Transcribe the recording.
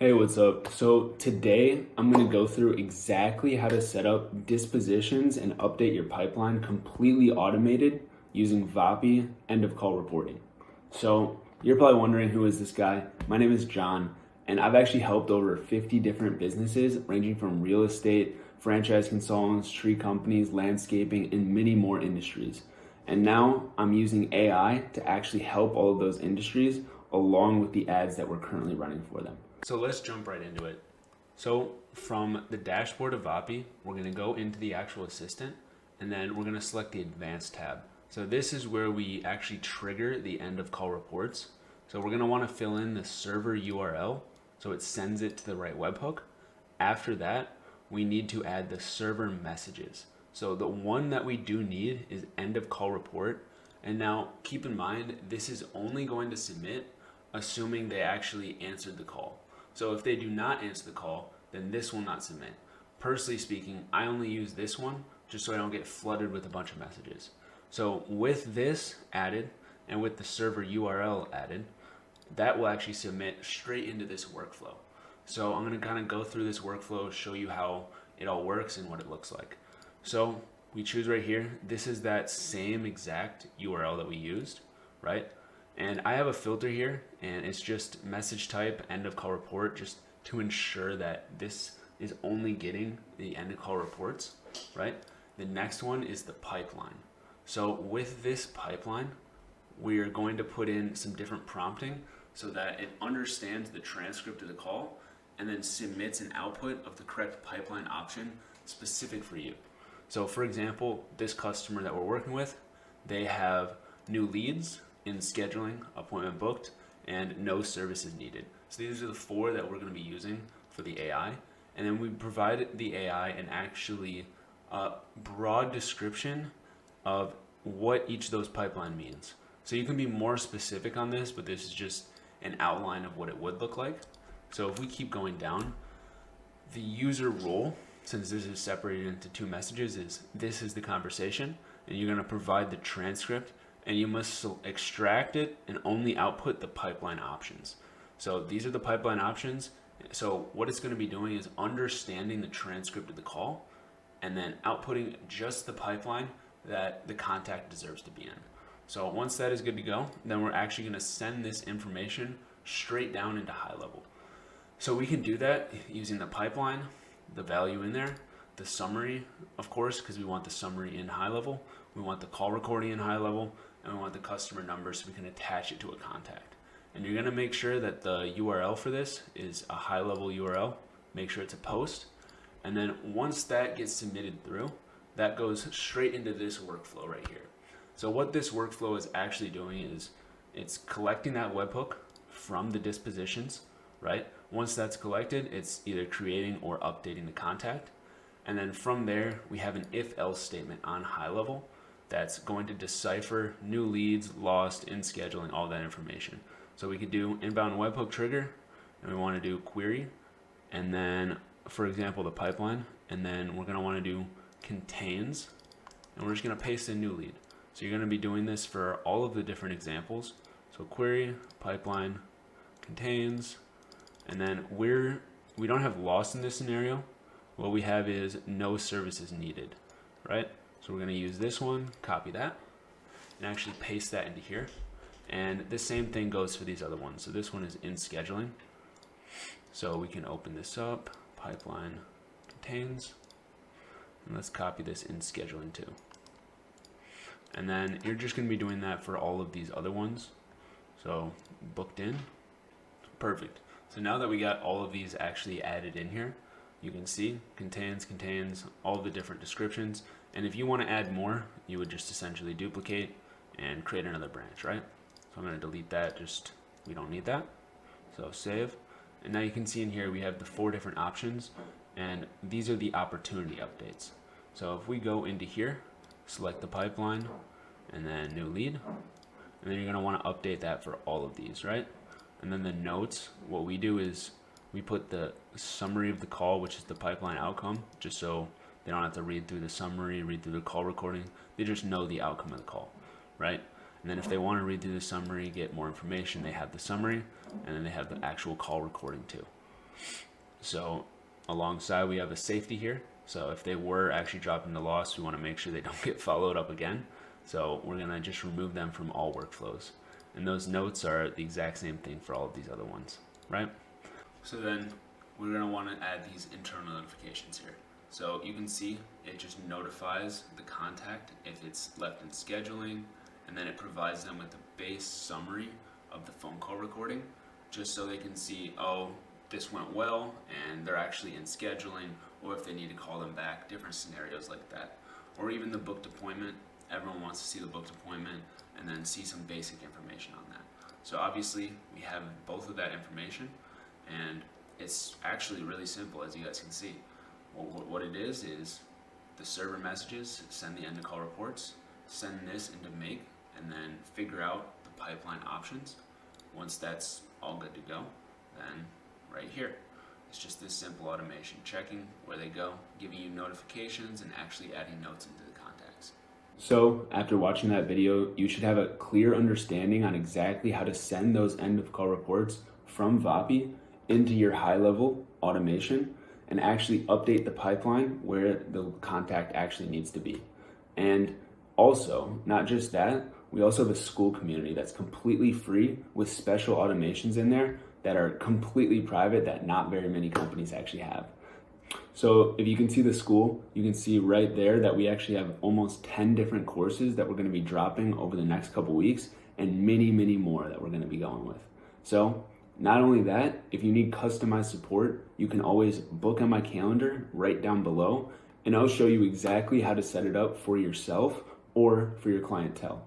Hey, what's up? So today I'm going to go through exactly how to set up dispositions and update your pipeline completely automated using VAPI end of call reporting. So you're probably wondering, who is this guy? My name is John, and I've actually helped over 50 different businesses ranging from real estate, franchise consultants, tree companies, landscaping, and many more industries. And now I'm using AI to actually help all of those industries along with the ads that we're currently running for them. So let's jump right into it. So from the dashboard of VAPI, we're going to go into the actual assistant, and then we're going to select the advanced tab. So this is where we actually trigger the end of call reports. So we're going to want to fill in the server URL so it sends it to the right webhook. After that, we need to add the server messages. So the one that we do need is end of call report. And now keep in mind, this is only going to submit assuming they actually answered the call. So if they do not answer the call, then this will not submit. Personally speaking, I only use this one just so I don't get flooded with a bunch of messages. So with this added and with the server URL added, that will actually submit straight into this workflow. So I'm going to kind of go through this workflow, show you how it all works and what it looks like. So we choose right here. This is that same exact URL that we used, right? And I have a filter here, and it's just message type end of call report, just to ensure that this is only getting the end of call reports, right? The next one is the pipeline. So with this pipeline, we are going to put in some different prompting so that it understands the transcript of the call and then submits an output of the correct pipeline option specific for you. So for example, this customer that we're working with, they have new leads in scheduling, appointment booked, and no services needed. So these are the four that we're going to be using for the AI. And then we provide the AI an actually broad description of what each of those pipeline means. So you can be more specific on this, but this is just an outline of what it would look like. So if we keep going down, the user role, since this is separated into two messages, is this is the conversation, and you're going to provide the transcript, and you must extract it and only output the pipeline options. So these are the pipeline options. So what it's going to be doing is understanding the transcript of the call and then outputting just the pipeline that the contact deserves to be in. So once that is good to go, then we're actually going to send this information straight down into HighLevel. So we can do that using the pipeline, the value in there, the summary, of course, because we want the summary in HighLevel. We want the call recording in HighLevel, and we want the customer number so we can attach it to a contact. And you're going to make sure that the URL for this is a HighLevel URL. Make sure it's a post. And then once that gets submitted through, that goes straight into this workflow right here. So what this workflow is actually doing is it's collecting that webhook from the dispositions, right? Once that's collected, it's either creating or updating the contact. And then from there, we have an if-else statement on HighLevel that's going to decipher new leads, lost, in scheduling, all that information. So we could do inbound webhook trigger, and we want to do query, and then, for example, the pipeline, and then we're going to want to do contains, and we're just going to paste a new lead. So you're going to be doing this for all of the different examples. So query, pipeline, contains, and then we don't have lost in this scenario. What we have is no services needed, right? So we're going to use this one, copy that, and actually paste that into here. And the same thing goes for these other ones. So this one is in scheduling. So we can open this up, pipeline contains, and let's copy this in scheduling too. And then you're just going to be doing that for all of these other ones. So booked in, perfect. So now that we got all of these actually added in here, you can see contains all the different descriptions. And if you want to add more, you would just essentially duplicate and create another branch, right? So I'm going to delete that, we don't need that. So save. And now you can see in here we have the 4 different options, and these are the opportunity updates. So if we go into here, select the pipeline, and then new lead, and then you're going to want to update that for all of these, right? And then the notes, what we do is we put the summary of the call, which is the pipeline outcome, just so they don't have to read through the summary, read through the call recording. They just know the outcome of the call, right? And then if they want to read through the summary, get more information, they have the summary, and then they have the actual call recording too. So alongside, we have a safety here. So if they were actually dropped into loss, we want to make sure they don't get followed up again. So we're going to just remove them from all workflows. And those notes are the exact same thing for all of these other ones, right? So then we're going to want to add these internal notifications here. So you can see it just notifies the contact if it's left in scheduling, and then it provides them with a base summary of the phone call recording, just so they can see, oh, this went well, and they're actually in scheduling, or if they need to call them back, different scenarios like that. Or even the booked appointment. Everyone wants to see the booked appointment and then see some basic information on that. So obviously we have both of that information, and it's actually really simple, as you guys can see. What it is the server messages, send the end of call reports, send this into make, and then figure out the pipeline options. Once that's all good to go, then right here, it's just this simple automation, checking where they go, giving you notifications, and actually adding notes into the contacts. So after watching that video, you should have a clear understanding on exactly how to send those end of call reports from VAPI into your high-level automation and actually update the pipeline where the contact actually needs to be. And also, not just that, we also have a school community that's completely free with special automations in there that are completely private that not very many companies actually have. So if you can see the school, you can see right there that we actually have almost 10 different courses that we're going to be dropping over the next couple weeks, and many, many more that we're going to be going with. So not only that, if you need customized support, you can always book on my calendar right down below, and I'll show you exactly how to set it up for yourself or for your clientele.